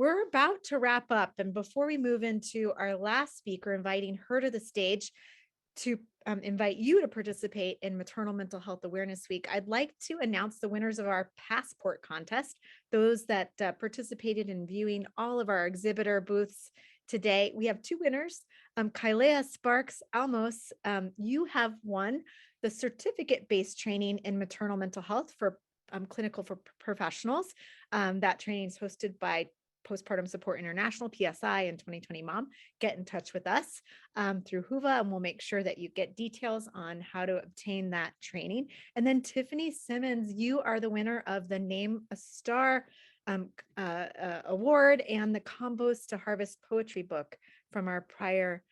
We're about to wrap up. And before we move into our last speaker, inviting her to the stage to invite you to participate in Maternal Mental Health Awareness Week, I'd like to announce the winners of our passport contest, those that participated in viewing all of our exhibitor booths today. We have two winners. Kailea Sparks Almos, you have won the certificate-based training in maternal mental health for clinical for professionals. That training is hosted by Postpartum Support International, PSI, and 2020 Mom. Get in touch with us through HUVA, and we'll make sure that you get details on how to obtain that training. And then Tiffany Simmons, you are the winner of the Name a Star award and the Combos to Harvest poetry book from our prior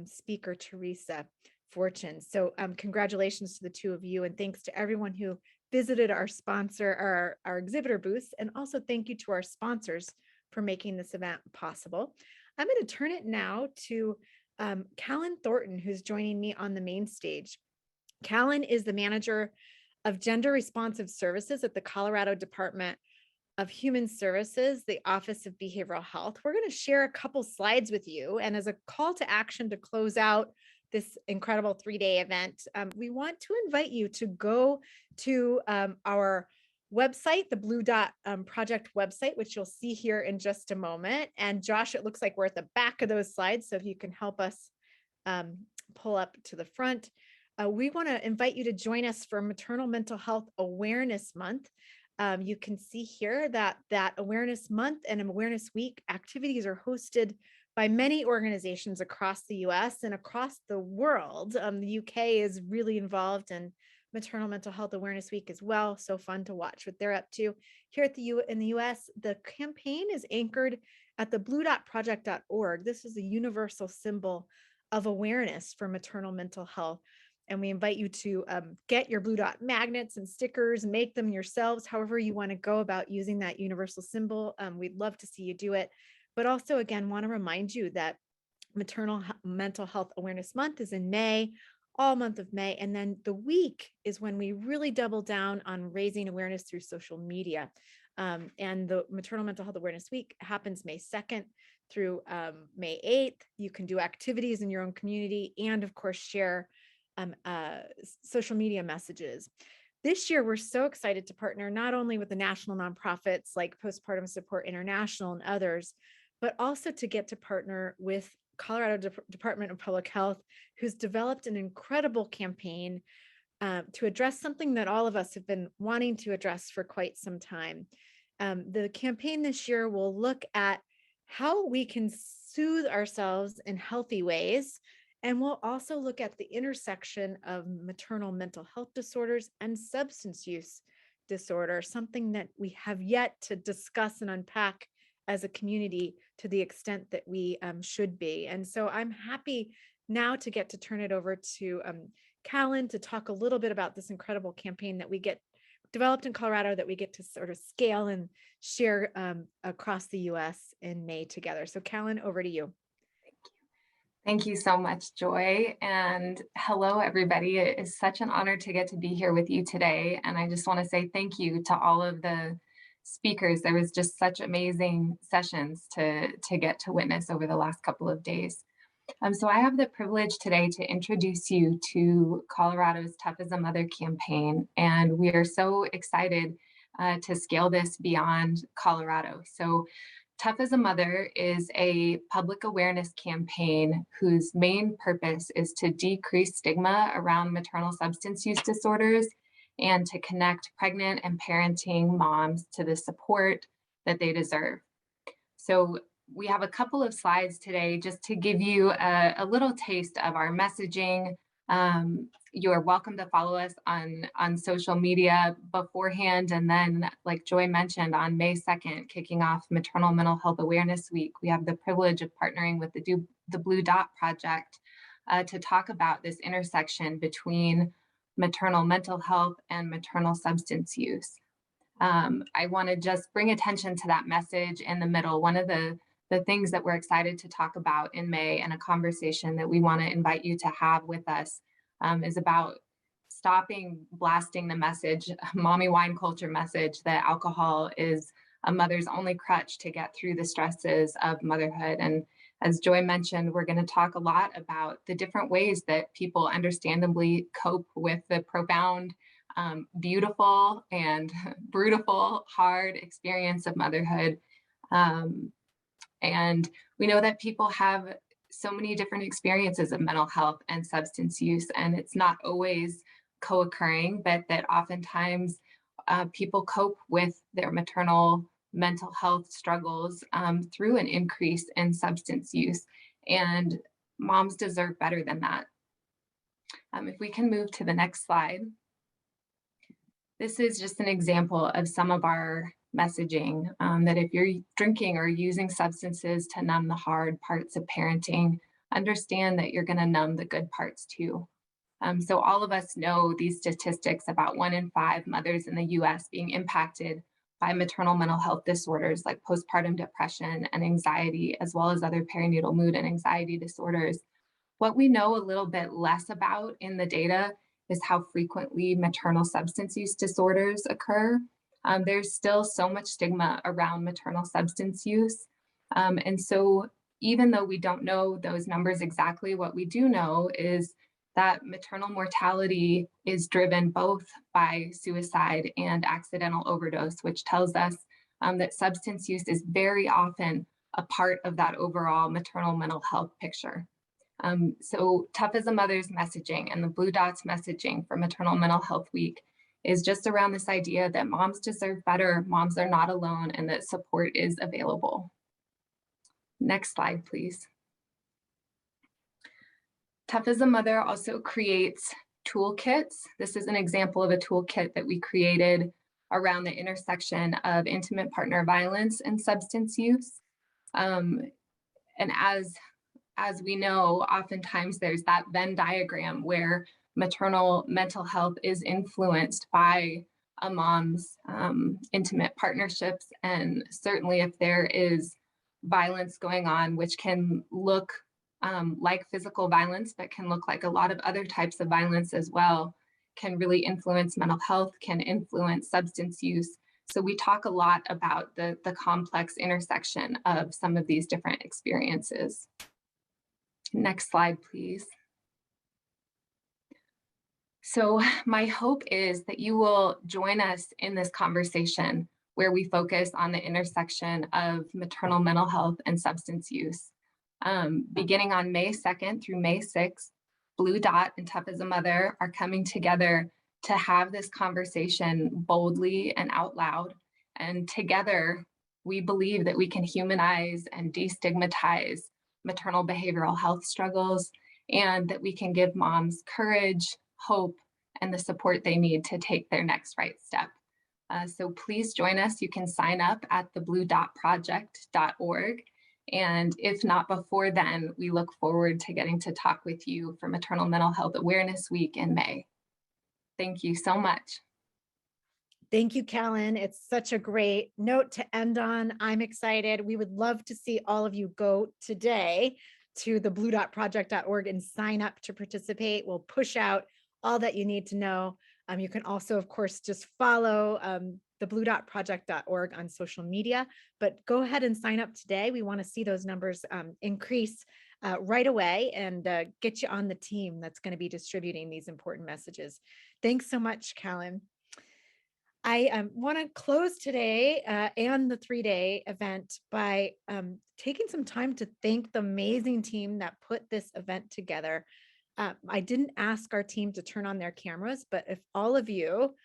speaker, Teresa Fortune. So congratulations to the two of you, and thanks to everyone who visited our sponsor, our exhibitor booths, and also thank you to our sponsors for making this event possible. I'm going to turn it now to Callan Thornton, who's joining me on the main stage. Callan is the manager of gender responsive services at the Colorado Department of Human Services, the Office of Behavioral Health. We're going to share a couple slides with you. And as a call to action to close out this incredible 3-day event, we want to invite you to go to our website, the Blue Dot Project website, which you'll see here in just a moment. And Josh, it looks like we're at the back of those slides. So if you can help us pull up to the front, we want to invite you to join us for Maternal Mental Health Awareness Month. You can see here that Awareness Month and Awareness Week activities are hosted by many organizations across the US and across the world. The UK is really involved in Maternal Mental Health Awareness Week as well. So fun to watch what they're up to. Here in the US, the campaign is anchored at the bluedotproject.org. This is a universal symbol of awareness for maternal mental health. And we invite you to get your Blue Dot magnets and stickers, make them yourselves, however you want to go about using that universal symbol. We'd love to see you do it. But also, again, want to remind you that Maternal Mental Health Awareness Month is in May, all month of May. And then the week is when we really double down on raising awareness through social media. And the Maternal Mental Health Awareness Week happens May 2nd through May 8th. You can do activities in your own community and, of course, share social media messages. This year, we're so excited to partner not only with the national nonprofits like Postpartum Support International and others, but also to get to partner with Colorado Department of Public Health, who's developed an incredible campaign to address something that all of us have been wanting to address for quite some time. The campaign this year will look at how we can soothe ourselves in healthy ways. And we'll also look at the intersection of maternal mental health disorders and substance use disorder, something that we have yet to discuss and unpack as a community to the extent that we should be. And so I'm happy now to get to turn it over to Callan to talk a little bit about this incredible campaign that we get developed in Colorado that we get to sort of scale and share across the US in May together. So Callan, over to you. Thank you so much, Joy. And hello, everybody. It is such an honor to get to be here with you today. And I just want to say thank you to all of the speakers. There was just such amazing sessions to get to witness over the last couple of days. So I have the privilege today to introduce you to Colorado's Tough as a Mother campaign. And we are so excited to scale this beyond Colorado. So Tough as a Mother is a public awareness campaign whose main purpose is to decrease stigma around maternal substance use disorders and to connect pregnant and parenting moms to the support that they deserve. So we have a couple of slides today just to give you a little taste of our messaging. You are welcome to follow us on social media beforehand. And then, like Joy mentioned, on May 2nd, kicking off Maternal Mental Health Awareness Week, we have the privilege of partnering with the Blue Dot Project to talk about this intersection between maternal mental health and maternal substance use. I want to just bring attention to that message in the middle. One of the things that we're excited to talk about in May and a conversation that we want to invite you to have with us is about stopping blasting the message, mommy wine culture message, that alcohol is a mother's only crutch to get through the stresses of motherhood. And as Joy mentioned, we're going to talk a lot about the different ways that people understandably cope with the profound, beautiful, and brutal, hard experience of motherhood. And we know that people have so many different experiences of mental health and substance use, and it's not always co-occurring, but that oftentimes people cope with their maternal mental health struggles through an increase in substance use. And moms deserve better than that. If we can move to the next slide. This is just an example of some of our messaging, that if you're drinking or using substances to numb the hard parts of parenting, understand that you're going to numb the good parts too. So all of us know these statistics about 1 in 5 mothers in the US being impacted by maternal mental health disorders like postpartum depression and anxiety, as well as other perinatal mood and anxiety disorders. What we know a little bit less about in the data is how frequently maternal substance use disorders occur. There's still so much stigma around maternal substance use. And so even though we don't know those numbers exactly, what we do know is that maternal mortality is driven both by suicide and accidental overdose, which tells us that substance use is very often a part of that overall maternal mental health picture. So Tough as a Mother's messaging and the Blue Dots messaging for Maternal Mental Health Week is just around this idea that moms deserve better, moms are not alone, and that support is available. Next slide, please. Tough as a Mother also creates toolkits. This is an example of a toolkit that we created around the intersection of intimate partner violence and substance use. And as we know, oftentimes there's that Venn diagram where maternal mental health is influenced by a mom's intimate partnerships. And certainly if there is violence going on, which can look like physical violence, but can look like a lot of other types of violence as well, can really influence mental health, can influence substance use. So we talk a lot about the complex intersection of some of these different experiences. Next slide, please. So my hope is that you will join us in this conversation where we focus on the intersection of maternal mental health and substance use. Beginning on May 2nd through May 6th, Blue Dot and Tough as a Mother are coming together to have this conversation boldly and out loud. And together, we believe that we can humanize and destigmatize maternal behavioral health struggles, and that we can give moms courage, hope, and the support they need to take their next right step. So please join us. You can sign up at thebluedotproject.org. And if not before then, we look forward to getting to talk with you for Maternal Mental Health Awareness Week in May. Thank you so much. Thank you, Callan. It's such a great note to end on. I'm excited. We would love to see all of you go today to the bluedotproject.org and sign up to participate. We'll push out all that you need to know. You can also, of course, just follow the bluedotproject.org on social media, but go ahead and sign up today. We want to see those numbers increase right away and get you on the team that's going to be distributing these important messages. Thanks so much, Callan. I want to close today and the 3-day event by taking some time to thank the amazing team that put this event together. I didn't ask our team to turn on their cameras, but if all of you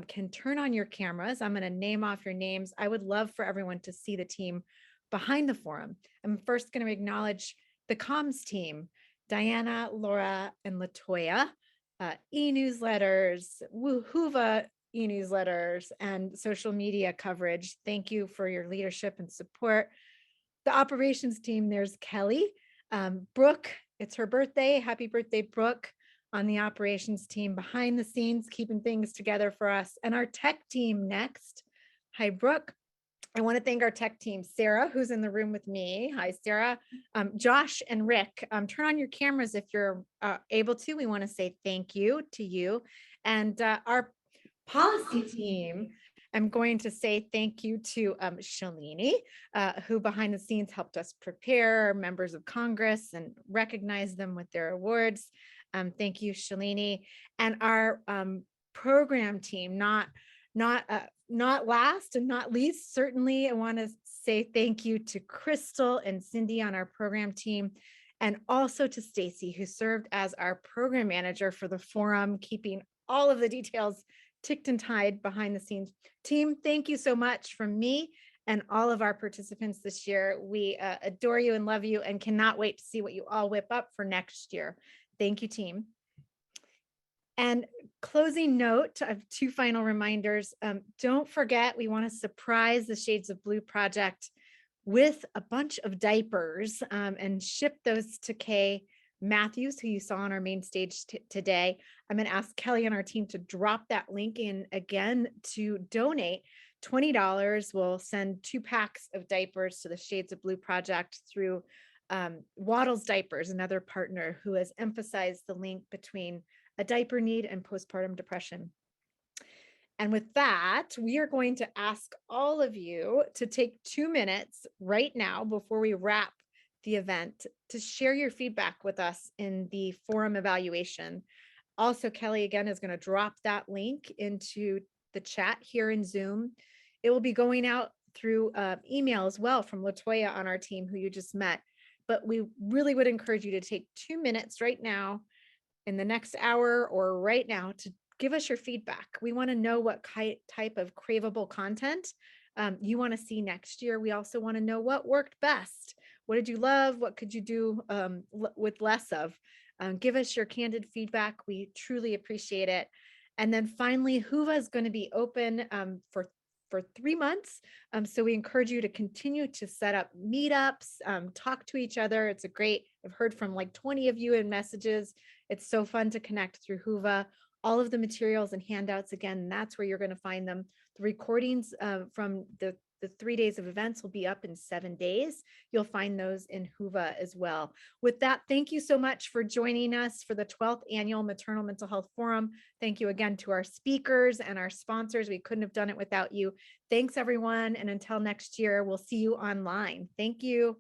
can turn on your cameras, I'm going to name off your names. I would love for everyone to see the team behind the forum. I'm first going to acknowledge the comms team, Diana, Laura, and Latoya, e-newsletters, Woohova e-newsletters, and social media coverage. Thank you for your leadership and support. The operations team, there's Kelly, Brooke, it's her birthday. Happy birthday, Brooke, on the operations team behind the scenes, keeping things together for us. And our tech team next. Hi, Brooke. I want to thank our tech team, Sarah, who's in the room with me. Hi, Sarah. Josh and Rick, turn on your cameras if you're able to. We want to say thank you to you. And our policy team, I'm going to say thank you to Shalini, who behind the scenes helped us prepare members of Congress and recognize them with their awards. Thank you, Shalini. And our program team, not last and not least, certainly I want to say thank you to Crystal and Cindy on our program team, and also to Stacy, who served as our program manager for the forum, keeping all of the details ticked and tied behind the scenes. Team, thank you so much from me and all of our participants this year. We adore you and love you and cannot wait to see what you all whip up for next year. Thank you, team. And closing note, I have two final reminders. Don't forget, we want to surprise the Shades of Blue project with a bunch of diapers and ship those to Kay Matthews, who you saw on our main stage today. I'm going to ask Kelly and our team to drop that link in again to donate. $20 will send 2 packs of diapers to the Shades of Blue project through Waddles Diapers, another partner who has emphasized the link between a diaper need and postpartum depression. And with that, we are going to ask all of you to take 2 minutes right now before we wrap the event to share your feedback with us in the forum evaluation. Also, Kelly again is going to drop that link into the chat here in Zoom. It will be going out through email as well from Latoya on our team, who you just met. But we really would encourage you to take 2 minutes right now in the next hour or right now to give us your feedback. We want to know what type of craveable content you want to see next year. We also want to know what worked best. What did you love? What could you do with less of? Give us your candid feedback. We truly appreciate it. And then finally, Whova is going to be open for 3 months. So we encourage you to continue to set up meetups, talk to each other. It's a great, I've heard from like 20 of you in messages. It's so fun to connect through Whova. All of the materials and handouts, again, that's where you're going to find them. The recordings from the 3 days of events will be up in 7 days. You'll find those in Whova as well. With that, thank you so much for joining us for the 12th Annual Maternal Mental Health Forum. Thank you again to our speakers and our sponsors. We couldn't have done it without you. Thanks, everyone. And until next year, we'll see you online. Thank you.